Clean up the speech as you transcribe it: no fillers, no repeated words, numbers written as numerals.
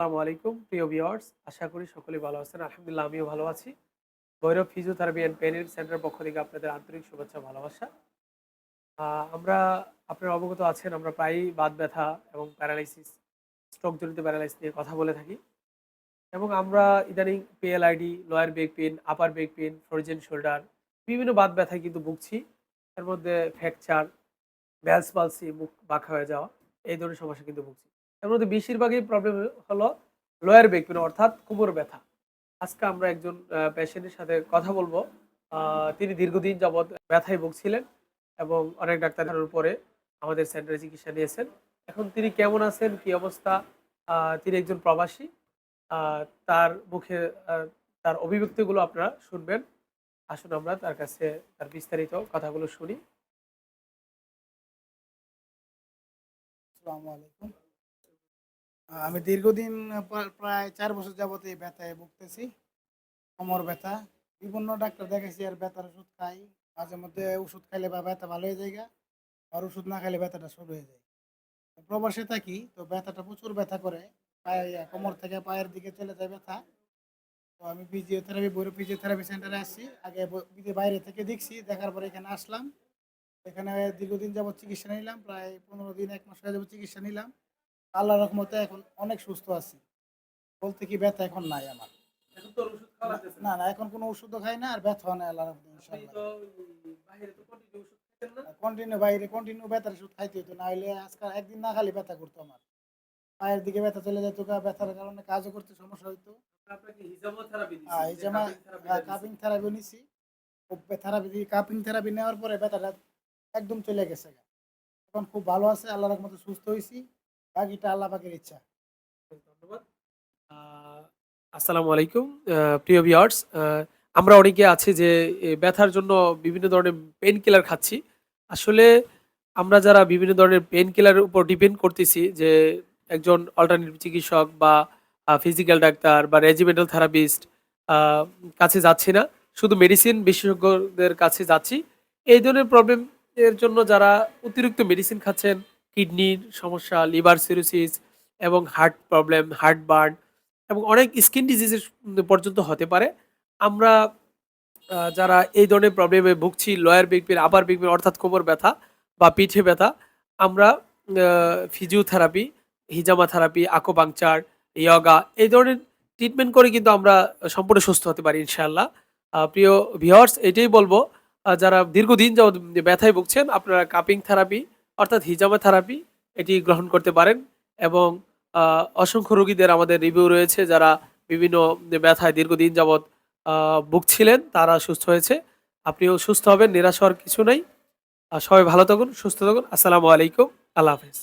আসসালামু আলাইকুম প্রিয় ভিউয়ার্স, আশা করি সকলেই ভালো আছেন। আলহামদুলিল্লাহ আমিও ভালো আছি। Bhairab physiotherapy and pain relief সেন্টারের পক্ষ থেকে আপনাদের আন্তরিক শুভেচ্ছা ভালোবাসা। আমরা আপনারা অবগত আছেন আমরা প্রায়ই বাত ব্যথা এবং প্যারালাইসিস, স্ট্রোক জনিত প্যারালাইসিস নিয়ে কথা বলে থাকি এবং আমরা ইদানিং পিএলআইডি, লোয়ার ব্যাক পেইন, আপার ব্যাক পেইন, ফ্রোজেন শোল্ডার বিভিন্ন বাত ব্যথায় কিন্তু ভুগছি। এর মধ্যে ফ্র্যাকচার, ব্যালস পালসি, মুখ বাঁকা হয়ে যাওয়া এই ধরনের সমস্যা কিন্তু ভুগছি। এর মধ্যে বেশিরভাগই প্রবলেম হলো লোয়ার ব্যাক পেইন অর্থাৎ কোমর ব্যথা। আজকে আমরা একজন পেশেন্টের সাথে কথা বলবো। তিনি দীর্ঘদিন যাবৎ ব্যথায় ভুগছিলেন এবং অনেক ডাক্তার দেখানোর পরে আমাদের সেন্টারে চিকিৎসা নিয়েছেন। এখন তিনি কেমন আছেন, কি অবস্থা? তিনি একজন প্রবাসী। আ তার মুখে আ তার অভিব্যক্তিগুলো আপনারা শুনবেন। আসুন আমরা তার কাছে তার বিস্তারিত কথাগুলো শুনি। আসসালামু আলাইকুম। আমি দীর্ঘদিন প্রায় ৪ বছর যাবত এই ব্যথায় ভুগতেছি। কোমর ব্যথা। বিভিন্ন ডাক্তার দেখাইছি আর ব্যথার ওষুধ খাই। মাঝে মধ্যে ওষুধ খাইলে বা ব্যথা ভালো হয়ে যায়গা। আর ওষুধ না খাইলে ব্যথাটা শুরু হয়ে যায়। প্রবাসে থাকি তো ব্যথাটা প্রচুর ব্যথা করে। কোমর থেকে পায়ের দিকে চলে যায় ব্যথা। তো আমি ভৈরব ফিজিওথেরাপি সেন্টারে আসছি। আগে বাইরে থেকে দেখছি। দেখার পরে এখানে আসলাম। এখানে দীর্ঘদিন যাবত চিকিৎসা নিলাম। প্রায় ১৫ দিন ১ মাস হয়ে যাবত চিকিৎসা নিলাম। আল্লাহর রহমতে এখন অনেক সুস্থ আছি। বলতে কি ব্যথা এখন নাই আমার। এখন তো আর ওষুধ খাওয়া লাগতেছে না। না, এখন কোনো ওষুধও খাই না আর ব্যথাও নাই আল্লাহর রহমতে আপনি ইনশাআল্লাহ। তো বাহিরে তো কন্টিনিউ ওষুধ খেতেন না? কন্টিনিউ ব্যথার ওষুধ খাইতে হইতো। না হইলে আজকাল একদিন না খাইলে ব্যথা করতো আমার। পায়ের দিকে ব্যথা চলে যেত ব্যথার কারণে কাজও করতে সমস্যা হইতো। আপনাকে হিজামা থেরাপি দিছে, এই যে যে কাপিং থেরাপিটা দিছে। কাপিং থেরাপিও নিছি। কাপিং থেরাপি নেওয়ার পরে ব্যথাটা একদম চলে গেছে গা। এখন খুব ভালো আছে আল্লাহর রহমতে সুস্থ হইছি। বাকিটা আল্লাহ পাকের ইচ্ছা। ধন্যবাদ। আ আসসালামু আলাইকুম প্রিয় ভিউয়ার্স। আমরা অনেকে আছি যে ব্যথার জন্য বিভিন্ন ধরনের পেইন কিলার খাচ্ছি। আসলে আমরা যারা বিভিন্ন ধরনের পেইন কিলারের উপর ডিপেন্ড করতেছি, যে একজন অল্টারনেটিভ চিকিৎসক বা ফিজিক্যাল ডাক্তার বা রেজিমেন্টাল থেরাপিস্ট আ কাছে যাচ্ছি না। শুধু মেডিসিন বিশেষজ্ঞদের কাছে যাচ্ছি। এই ধরনের প্রবলেম এর জন্য যারা অতিরিক্ত মেডিসিন খাচ্ছেন, কিডনির সমস্যা, লিভার সিরোসিস এবং হার্ট প্রবলেম, হার্ট বার্ন এবং অনেক স্কিন ডিজিজেস পর্যন্ত হতে পারে। আমরা যারা এই ধরনের প্রবলেমে ভুগছি, লোয়ার ব্যাক পেইন, আপার ব্যাক পেইন অর্থাৎ কোমর ব্যথা বা পিঠে ব্যথা, আমরা ফিজিওথেরাপি, হিজামা থেরাপি, আকুপাংচার, ইয়োগা এই ধরনের ট্রিটমেন্ট করে কিন্তু আমরা সম্পূর্ণ সুস্থ হতে পারি ইনশাআল্লাহ। প্রিয় ভিউয়ার্স, এটাই বলব, যারা দীর্ঘদিন যাবৎ ব্যথায় ভুগছেন আপনারা কাপিং থেরাপি অর্থাৎ হিজামা থেরাপি এটি গ্রহণ করতে পারেন এবং অসংখ্য রোগীদের আমাদের রিভিউ রয়েছে যারা বিভিন্ন ব্যথায় দীর্ঘদিন যাবৎ ভুগছিলেন, তারা সুস্থ হয়েছে। আপনিও সুস্থ হবেন, নিরাশ হওয়ার কিছু নাই। সবাই ভালো থাকুন, সুস্থ থাকুন। আসসালামু আলাইকুম। আল্লাহ হাফেজ।